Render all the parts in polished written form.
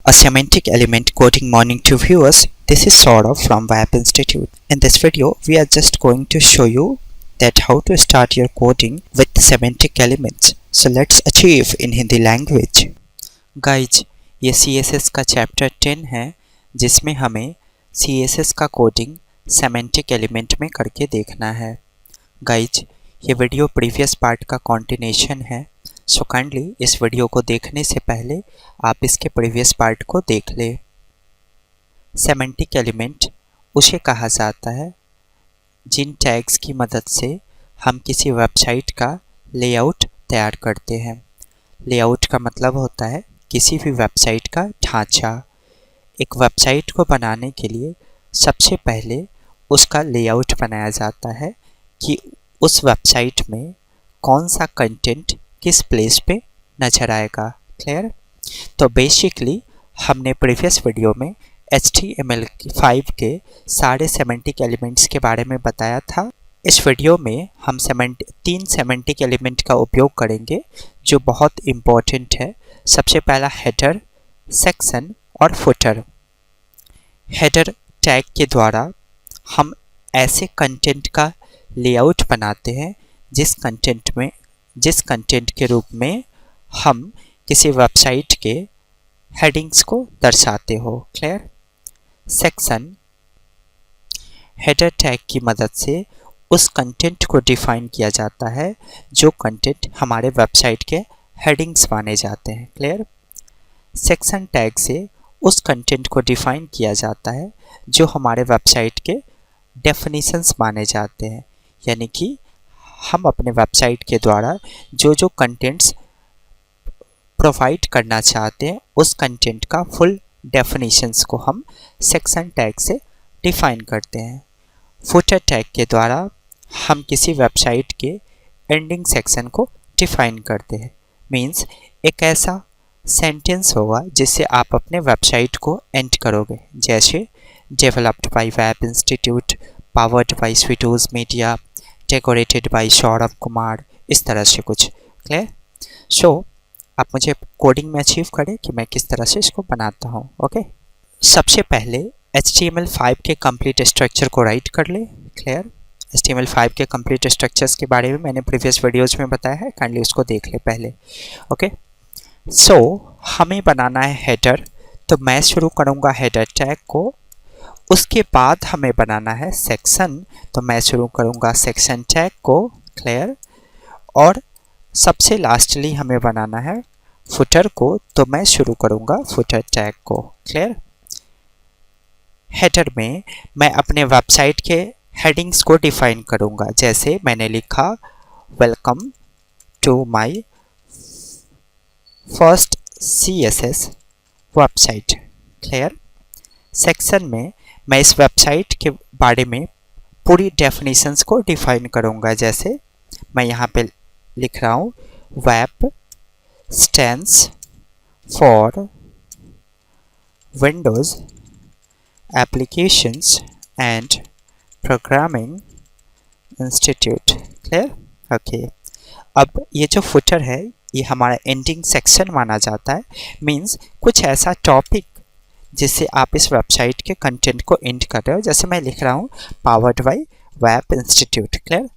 A semantic element coding morning to viewers. This is Saurav from Web Institute. In this video, we are just going to show you that how to start your coding with semantic elements. So let's achieve in Hindi language. Guys, ये CSS का chapter 10 है जिसमें हमें CSS का coding semantic element में करके देखना है. गाइज, ये वीडियो प्रीवियस पार्ट का कॉन्टिन्यूशन है. सो काइंडली इस वीडियो को देखने से पहले आप इसके प्रीवियस पार्ट को देख ले. सेमेंटिक एलिमेंट उसे कहा जाता है जिन टैग्स की मदद से हम किसी वेबसाइट का लेआउट तैयार करते हैं. लेआउट का मतलब होता है किसी भी वेबसाइट का ढांचा. एक वेबसाइट को बनाने के लिए सबसे पहले उसका लेआउट बनाया जाता है कि उस वेबसाइट में कौन सा कंटेंट किस प्लेस पे नज़र आएगा. क्लियर? तो बेसिकली हमने प्रीवियस वीडियो में HTML5 के सारे सेमेंटिक एलिमेंट्स के बारे में बताया था. इस वीडियो में हम तीन सेमेंटिक एलिमेंट का उपयोग करेंगे जो बहुत इम्पोर्टेंट है. सबसे पहला हेडर, सेक्शन और फुटर. हेडर टैग के द्वारा हम ऐसे कंटेंट का लेआउट बनाते हैं जिस कंटेंट के रूप में हम किसी वेबसाइट के हेडिंग्स को दर्शाते हो. क्लियर? सेक्शन हेडर टैग की मदद से उस कंटेंट को डिफाइन किया जाता है जो कंटेंट हमारे वेबसाइट के हेडिंग्स माने जाते हैं. क्लियर? सेक्शन टैग से उस कंटेंट को डिफाइन किया जाता है जो हमारे वेबसाइट के डेफिनेशंस माने जाते हैं. यानी कि हम अपने वेबसाइट के द्वारा जो कंटेंट्स प्रोवाइड करना चाहते हैं उस कंटेंट का फुल डेफिनेशंस को हम सेक्शन टैग से डिफाइन करते हैं. फुटर टैग के द्वारा हम किसी वेबसाइट के एंडिंग सेक्शन को डिफाइन करते हैं. मींस एक ऐसा सेंटेंस होगा जिससे आप अपने वेबसाइट को एंड करोगे, जैसे developed by web institute, powered by Sweetoz media, decorated by Saurabh Kumar, इस तरह से कुछ. क्लियर? सो आप मुझे कोडिंग में अचीव करें कि मैं किस तरह से इसको बनाता हूँ. ओके, सबसे पहले HTML5 के कंप्लीट स्ट्रक्चर को राइट कर ले. क्लियर? HTML5 के कंप्लीट स्ट्रक्चर्स के बारे में मैंने प्रीवियस वीडियोज़ में बताया है, काइंडली उसको देख ले पहले. ओके, सो हमें बनाना है हेडर. तो मैं शुरू करूँगा हेडर टैग को. उसके बाद हमें बनाना है सेक्शन. तो मैं शुरू करूँगा सेक्शन टैग को. क्लियर? और सबसे लास्टली हमें बनाना है फुटर को. तो मैं शुरू करूँगा फुटर टैग को. क्लियर? हेडर में मैं अपने वेबसाइट के हेडिंग्स को डिफाइन करूँगा. जैसे मैंने लिखा welcome to my first CSS website. Clear? Section में मैं इस वेबसाइट के बारे में पूरी डेफिनेशंस को डिफाइन करूँगा. जैसे मैं यहाँ पे लिख रहा हूँ web stands for Windows applications and programming institute. Clear? Okay, अब ये जो फुटर है ये हमारा एंडिंग सेक्शन माना जाता है. मींस कुछ ऐसा टॉपिक जिससे आप इस वेबसाइट के कंटेंट को एंड कर रहे हो. जैसे मैं लिख रहा हूँ powered by web institute. Clear?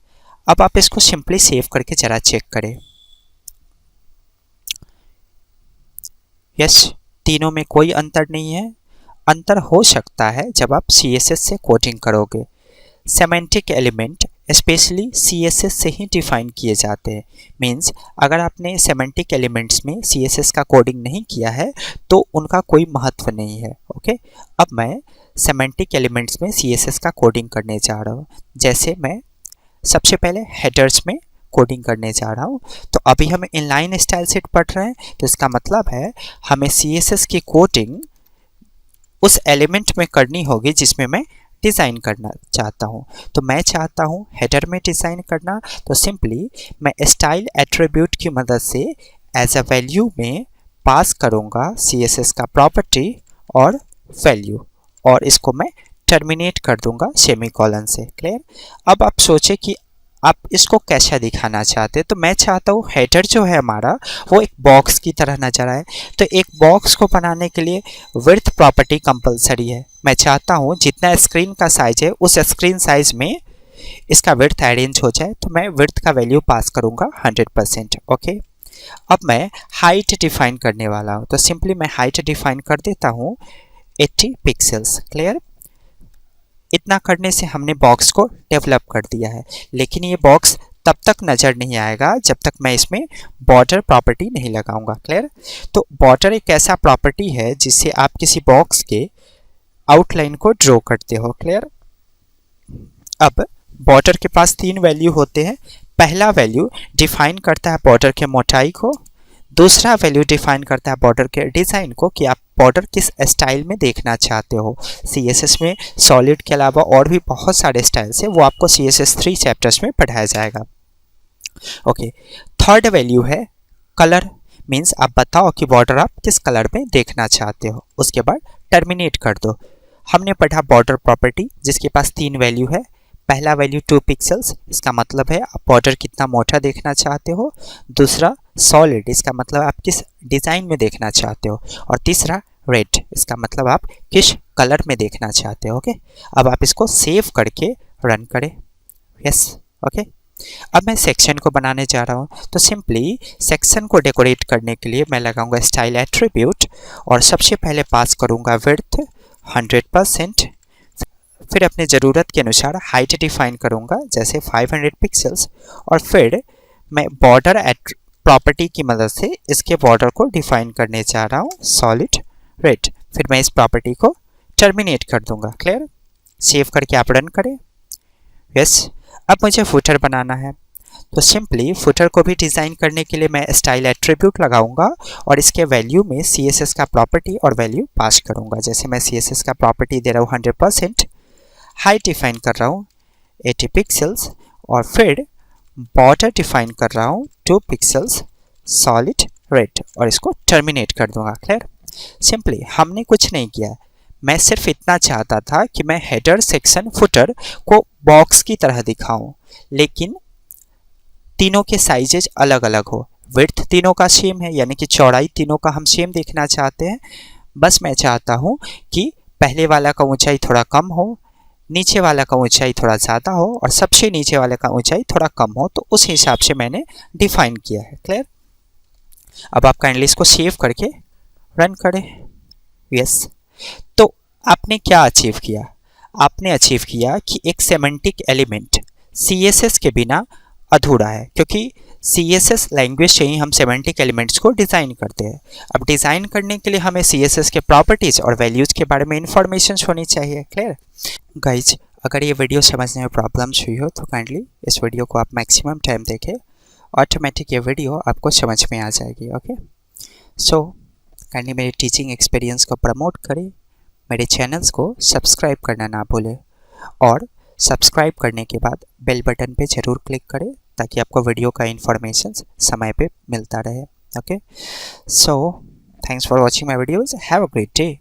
अब आप इसको सिंपली सेव करके जरा चेक करें. यस, तीनों में कोई अंतर नहीं है. अंतर हो सकता है जब आप CSS से कोडिंग करोगे. सेमेंटिक एलिमेंट स्पेशली CSS से ही डिफाइन किए जाते हैं. मींस अगर आपने सेमेंटिक एलिमेंट्स में CSS का कोडिंग नहीं किया है तो उनका कोई महत्व नहीं है. ओके, अब मैं सेमेंटिक एलिमेंट्स में CSS का कोडिंग करने जा रहा हूँ. जैसे मैं सबसे पहले हेडर्स में कोडिंग करने जा रहा हूँ. तो अभी हम इनलाइन स्टाइल से पढ़ रहे हैं, तो इसका मतलब है हमें CSS की कोडिंग उस एलिमेंट में करनी होगी जिसमें मैं डिज़ाइन करना चाहता हूँ. तो मैं चाहता हूँ हेडर में डिज़ाइन करना. तो सिंपली मैं स्टाइल एट्रीब्यूट की मदद से एज अ वैल्यू में पास करूँगा CSS का प्रॉपर्टी और वैल्यू, और इसको मैं टर्मिनेट कर दूंगा सेमीकोलन से. क्लियर? अब आप सोचें कि आप इसको कैसा दिखाना चाहते हैं, तो मैं चाहता हूँ हेडर जो है हमारा वो एक बॉक्स की तरह नजर आए। तो एक बॉक्स को बनाने के लिए विड्थ प्रॉपर्टी कंपलसरी है। मैं चाहता हूँ जितना स्क्रीन का साइज है उस स्क्रीन साइज में इसका विड्थ अरेंज हो जाए, तो मैं विड्थ का वैल्यू पास करूँगा 100%। ओके, अब मैं हाइट डिफाइन करने वाला हूँ, तो सिंपली मैं हाइट डिफाइन कर देता हूँ 80 पिक्सल्स। क्लियर? इतना करने से हमने बॉक्स को डेवलप कर दिया है, लेकिन ये बॉक्स तब तक नज़र नहीं आएगा जब तक मैं इसमें बॉर्डर प्रॉपर्टी नहीं लगाऊंगा। क्लियर? तो बॉर्डर एक ऐसा प्रॉपर्टी है जिससे आप किसी बॉक्स के आउटलाइन को ड्रॉ करते हो। क्लियर? अब बॉर्डर के पास 3 वैल्यू होते हैं। पहला वैल्यू डिफाइन करता है बॉर्डर के मोटाई को, दूसरा वैल्यू डिफाइन करता है बॉर्डर के डिज़ाइन को कि आप बॉर्डर किस स्टाइल में देखना चाहते हो। CSS में सॉलिड के अलावा और भी बहुत सारे स्टाइल्स हैं, वो आपको CSS 3 चैप्टर्स में पढ़ाया जाएगा। ओके, थर्ड वैल्यू है कलर, मीन्स आप बताओ कि बॉर्डर आप किस कलर में देखना चाहते हो। उसके बाद टर्मिनेट कर दो। हमने पढ़ा बॉर्डर प्रॉपर्टी जिसके पास 3 वैल्यू है। पहला वैल्यू 2 पिक्सल्स, इसका मतलब है आप बॉर्डर कितना मोटा देखना चाहते हो। दूसरा सॉलिड, इसका मतलब आप किस डिज़ाइन में देखना चाहते हो। और तीसरा रेड, इसका मतलब आप किस कलर में देखना चाहते हो। ओके, अब आप इसको सेव करके रन करें। Yes, okay. अब मैं सेक्शन को बनाने जा रहा हूँ, तो सिंपली सेक्शन को डेकोरेट करने के लिए मैं लगाऊंगा स्टाइल एट्रीब्यूट और सबसे पहले पास करूँगा विड्थ 100%। फिर अपने ज़रूरत के अनुसार हाइट डिफाइन करूँगा जैसे 500 पिक्सल्स, और फिर मैं बॉर्डर प्रॉपर्टी की मदद से इसके बॉर्डर को डिफाइन करने जा रहा हूँ सॉलिड रेड। फिर मैं इस प्रॉपर्टी को टर्मिनेट कर दूँगा। क्लियर? सेव करके आप रन करें। यस, अब मुझे फुटर बनाना है, तो सिंपली फुटर को भी डिज़ाइन करने के लिए मैं स्टाइल एट्रीब्यूट लगाऊंगा और इसके वैल्यू में CSS का प्रॉपर्टी और वैल्यू पास करूंगा। जैसे मैं CSS का प्रॉपर्टी दे रहा हूँ 100%, हाइट डिफाइन कर रहा हूँ 80 पिक्सल्स, और फिर बॉर्डर डिफाइन कर रहा हूँ 2 पिक्सल्स सॉलिड रेड, और इसको टर्मिनेट कर दूंगा। क्लियर? सिंपली हमने कुछ नहीं किया, मैं सिर्फ इतना चाहता था कि मैं हेडर सेक्शन फुटर को बॉक्स की तरह दिखाऊं, लेकिन तीनों के साइजेज अलग अलग हो। विड्थ तीनों का सेम है, यानी कि चौड़ाई तीनों का हम सेम देखना चाहते हैं। बस मैं चाहता हूं कि पहले वाला का ऊंचाई थोड़ा कम हो, नीचे वाला का ऊंचाई थोड़ा ज़्यादा हो, और सबसे नीचे वाले का ऊंचाई थोड़ा कम हो, तो उस हिसाब से मैंने डिफाइन किया है। क्लियर? अब आप काइंडली इसको सेव करके रन करें। यस, तो आपने क्या अचीव किया? आपने अचीव किया कि एक सेमेंटिक एलिमेंट CSS के बिना अधूरा है, क्योंकि CSS लैंग्वेज से ही हम सेमेंटिक एलिमेंट्स को डिज़ाइन करते हैं। अब डिज़ाइन करने के लिए हमें CSS के प्रॉपर्टीज़ और वैल्यूज़ के बारे में इंफॉर्मेशन होनी चाहिए। क्लियर? गाइज, अगर ये वीडियो समझने में प्रॉब्लम्स हुई हो तो काइंडली इस वीडियो को आप मैक्सिमम टाइम देखें, ऑटोमेटिक ये वीडियो आपको समझ में आ जाएगी। ओके, सो काइंडली मेरे टीचिंग एक्सपीरियंस को प्रमोट करें, मेरे चैनल्स को सब्सक्राइब करना ना भूलें, और सब्सक्राइब करने के बाद बेल बटन पे ज़रूर क्लिक करें ताकि आपको वीडियो का इंफॉर्मेशन समय पे मिलता रहे। Okay, so thanks for watching my videos, have a great day.